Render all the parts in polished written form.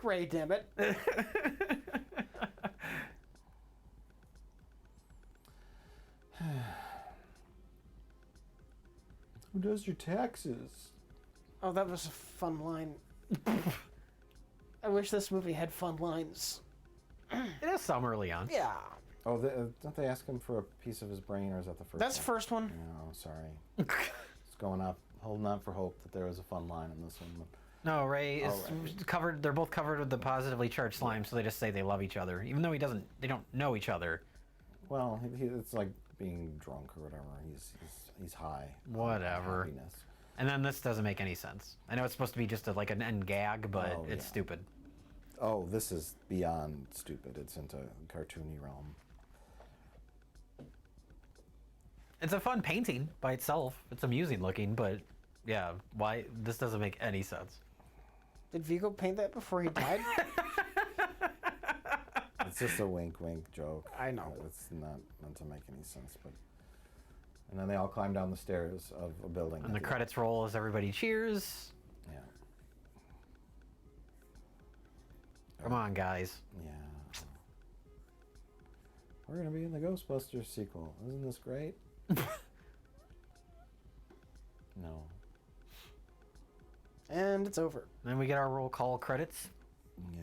Ray, damn it. Who does your taxes? Oh, that was a fun line. I wish this movie had fun lines. It is some early on. Yeah. Oh, don't they ask him for a piece of his brain, or is that the first That's one? first one. No, sorry. It's going up, holding out for hope that there was a fun line in this one. No, Ray is Ray. covered. They're both covered with the positively charged slime, so they just say they love each other, even though he doesn't. They don't know each other. Well, it's like being drunk or whatever. He's high. on Whatever. happiness. And then this doesn't make any sense. I know it's supposed to be just like an end gag, but Oh, it's yeah. stupid. Oh, this is beyond stupid. It's into cartoony realm. It's a fun painting by itself. It's amusing looking, but yeah, why this doesn't make any sense. Did Vigo paint that before he died? It's just a wink joke. I know. It's not meant to make any sense, but... And then they all climb down the stairs of a building. And the credits roll as everybody cheers. Yeah. Come on, guys. Yeah. We're gonna be in the Ghostbusters sequel. Isn't this great? No. And it's over. Then we get our roll call credits. Yeah.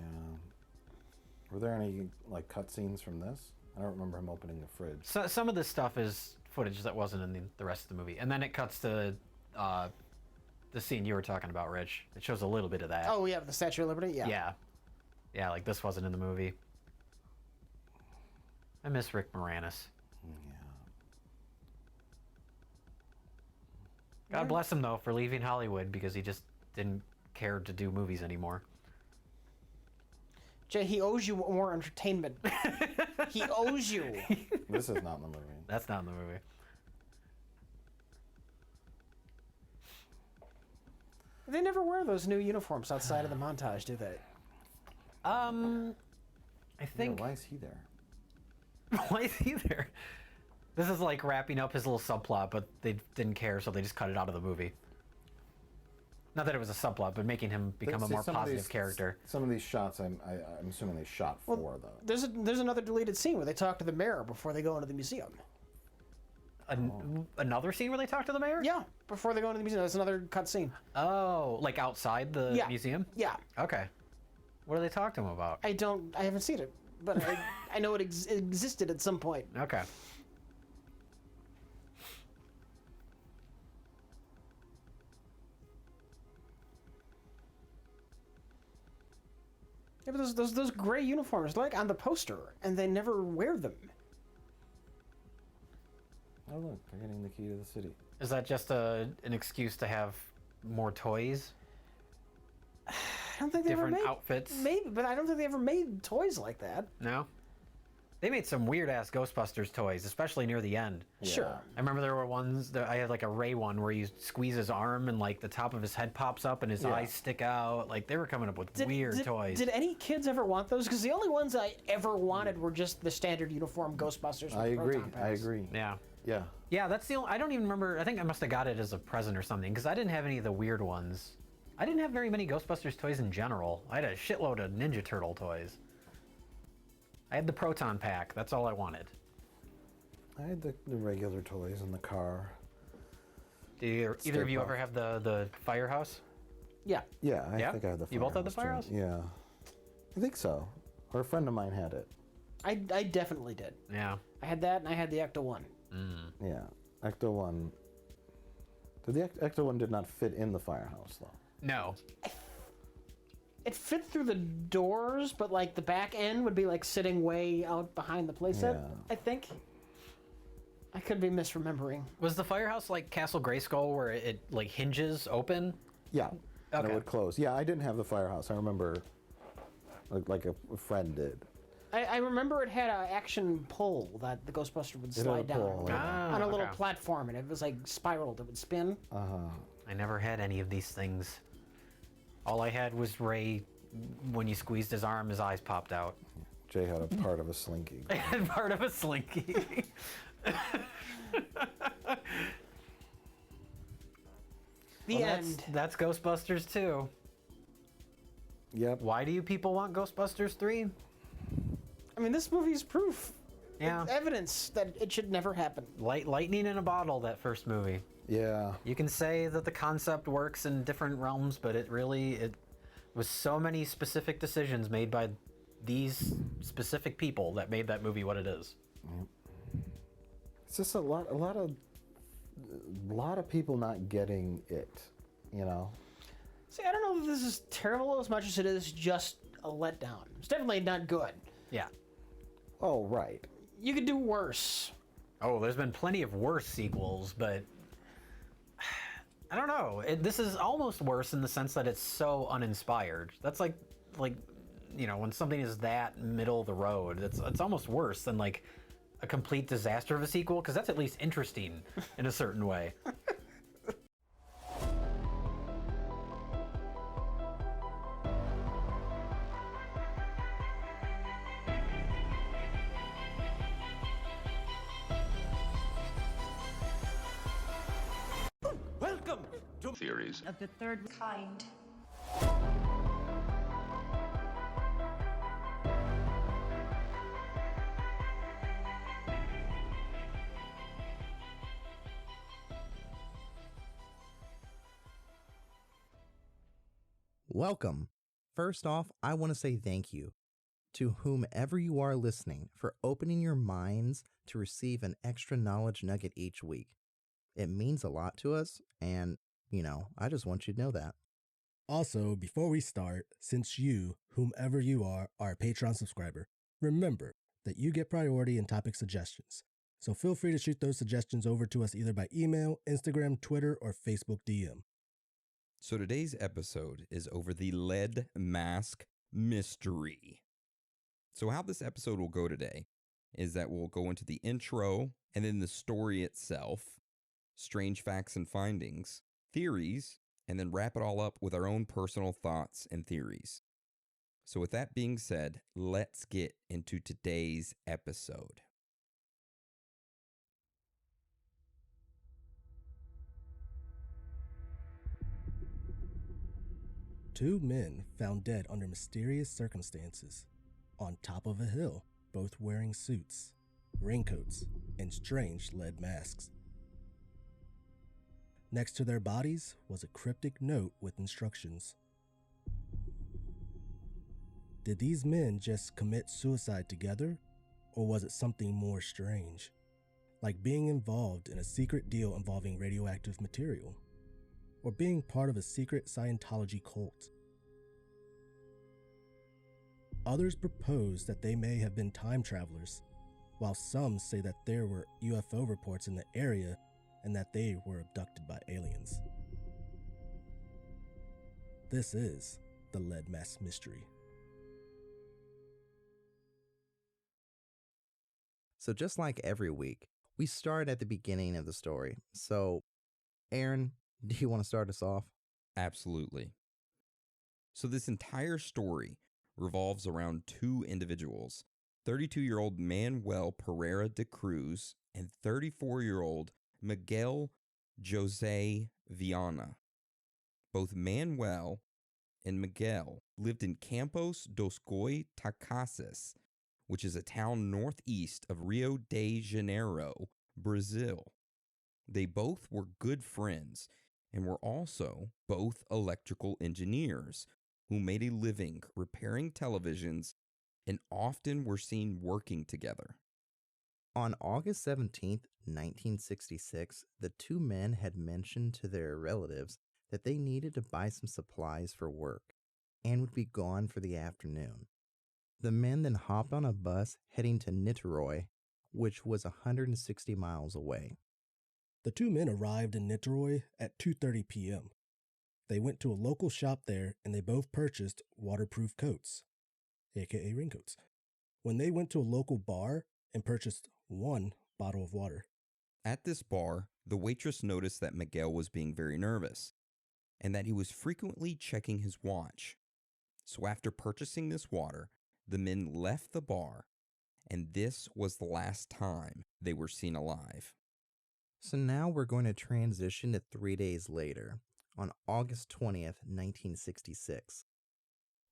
Were there any like cutscenes from this? I don't remember him opening the fridge. So some of this stuff is footage that wasn't in the rest of the movie, and then it cuts to the scene you were talking about, Rich. It shows a little bit of that. Oh, yeah, the Statue of Liberty? Yeah, like this wasn't in the movie. I miss Rick Moranis. Yeah. God bless him though for leaving Hollywood because he just didn't care to do movies anymore. Jay, he owes you more entertainment. He owes you. This is not in the movie. That's not in the movie. They never wear those new uniforms outside of the montage, do they? I Yeah, think why is he there? why is he there? This is like wrapping up his little subplot, but they didn't care, so they just cut it out of the movie. Not that it was a subplot, but making him become a See, more some of positive these- character. Some of these shots, I'm assuming they shot for though. There's another deleted scene where they talk to the mayor before they go into the museum. Another scene where they talk to the mayor? Yeah, before they go into the museum. There's another cut scene. Oh, like outside the Yeah. museum? Yeah. Okay. What do they talk to him about? I haven't seen it, but I know it existed at some point. Okay. Yeah, but those gray uniforms, they're like on the poster, and they never wear them. Oh look, they're getting the key to the city. Is that just an excuse to have more toys? I don't think they ever Different made outfits? Maybe, but I don't think they ever made toys like that. No? They made some weird-ass Ghostbusters toys, especially near the end. Sure. I remember there were ones that I had like a Ray one where you squeeze his arm and like the top of his head pops up and his Yeah. eyes stick out. Like they were coming up with weird toys. Did any kids ever want those? Because the only ones I ever wanted were just the standard uniform Ghostbusters. With I agree. proton I packs. agree. Yeah. Yeah. Yeah, that's the only, I don't even remember. I think I must have got it as a present or something because I didn't have any of the weird ones. I didn't have very many Ghostbusters toys in general. I had a shitload of Ninja Turtle toys. I had the proton pack. That's all I wanted. I had the regular toys in the car. Did either of you ever have the firehouse? Yeah. Yeah, I Yeah? think I had the You both had the firehouse too. Yeah. I think so. Or a friend of mine had it. I definitely did. Yeah. I had that, and I had the Ecto 1. Yeah. Ecto 1. The Ecto 1 did not fit in the firehouse though. No. It fit through the doors, but like the back end would be like sitting way out behind the playset. Yeah. I think. I could be misremembering. Was the firehouse like Castle Grayskull where it like hinges open? Yeah. And Okay. it would close. Yeah, I didn't have the firehouse. I remember like a friend did. I remember it had an action pole that the Ghostbuster would had a slide down pole, yeah. on a little okay. platform, and it was like spiraled. It would spin. I never had any of these things. All I had was Ray. When you squeezed his arm, his eyes popped out. Jay had a part of a slinky. And part of a slinky. The end. That's Ghostbusters too. Yep. Why do you people want Ghostbusters 3? I mean, this movie's proof. Yeah. It's evidence that it should never happen. Lightning in a bottle, that first movie. Yeah. You can say that the concept works in different realms, but it was so many specific decisions made by these specific people that made that movie what it is. It's just a lot of people not getting it, you know. See, I don't know if this is terrible as much as it is just a letdown. It's definitely not good. Yeah. Oh, right. You could do worse. Oh, there's been plenty of worse sequels, but I don't know. This is almost worse in the sense that it's so uninspired. That's like you know, when something is that middle of the road, it's almost worse than like a complete disaster of a sequel, because that's at least interesting in a certain way. Welcome to Theories. of the third kind. Welcome. First off, I want to say thank you to whomever you are listening for opening your minds to receive an extra knowledge nugget each week. It means a lot to us, and, you know, I just want you to know that. Also, before we start, since you, whomever you are a Patreon subscriber, remember that you get priority in topic suggestions. So feel free to shoot those suggestions over to us either by email, Instagram, Twitter, or Facebook DM. So today's episode is over the lead mask mystery. So how this episode will go today is that we'll go into the intro and then the story itself, strange facts and findings, theories, and then wrap it all up with our own personal thoughts and theories. So with that being said, let's get into today's episode. Two men found dead under mysterious circumstances, on top of a hill, both wearing suits, raincoats, and strange lead masks. Next to their bodies was a cryptic note with instructions. Did these men just commit suicide together, or was it something more strange, like being involved in a secret deal involving radioactive material, or being part of a secret Scientology cult? Others propose that they may have been time travelers, while some say that there were UFO reports in the area and that they were abducted by aliens. This is the Lead Mask Mystery. So just like every week, we start at the beginning of the story. So, Aaron, do you want to start us off? Absolutely. So this entire story revolves around two individuals, 32-year-old Manuel Pereira de Cruz and 34-year-old Miguel Jose Viana. Both Manuel and Miguel lived in Campos dos Goytacazes, which is a town northeast of Rio de Janeiro, Brazil. They both were good friends and were also both electrical engineers who made a living repairing televisions and often were seen working together. On August 17th, 1966, the two men had mentioned to their relatives that they needed to buy some supplies for work and would be gone for the afternoon. The men then hopped on a bus heading to Niterói, which was 160 miles away. The two men arrived in Niterói at 2:30 p.m. They went to a local shop there and they both purchased waterproof coats, aka raincoats. When they went to a local bar and purchased one bottle of water. At this bar, the waitress noticed that Miguel was being very nervous and that he was frequently checking his watch. So after purchasing this water, the men left the bar, and this was the last time they were seen alive. So now we're going to transition to 3 days later, on August 20th, 1966.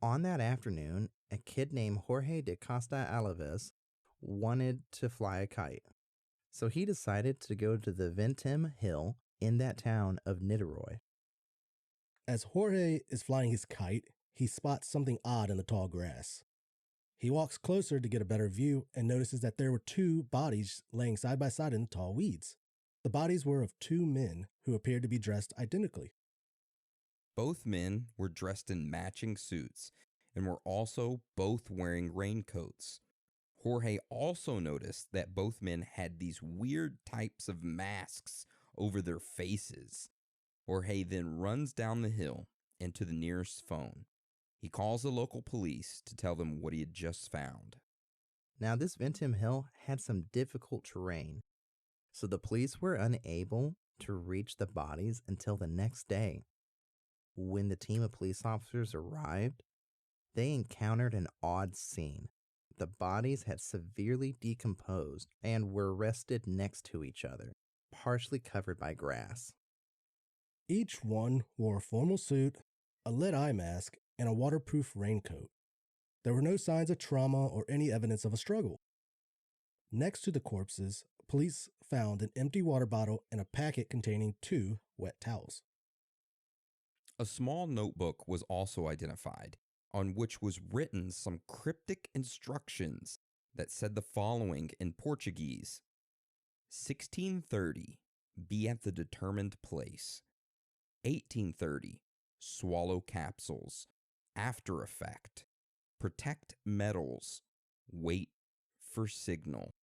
On that afternoon, a kid named Jorge de Costa Alaves wanted to fly a kite. So he decided to go to the Ventim Hill in that town of Niterói. As Jorge is flying his kite, he spots something odd in the tall grass. He walks closer to get a better view and notices that there were two bodies laying side by side in the tall weeds. The bodies were of two men who appeared to be dressed identically. Both men were dressed in matching suits and were also both wearing raincoats. Jorge also noticed that both men had these weird types of masks over their faces. Jorge then runs down the hill and to the nearest phone. He calls the local police to tell them what he had just found. Now, this Ventim Hill had some difficult terrain, so the police were unable to reach the bodies until the next day. When the team of police officers arrived, they encountered an odd scene. The bodies had severely decomposed and were rested next to each other, partially covered by grass. Each one wore a formal suit, a lead eye mask, and a waterproof raincoat. There were no signs of trauma or any evidence of a struggle. Next to the corpses, police found an empty water bottle and a packet containing 2 wet towels. A small notebook was also identified, on which was written some cryptic instructions that said the following in Portuguese: 1630, be at the determined place. 1830, swallow capsules. After effect, protect metals. Wait for signal.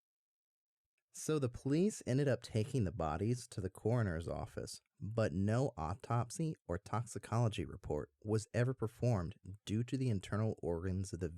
So the police ended up taking the bodies to the coroner's office, but no autopsy or toxicology report was ever performed due to the internal organs of the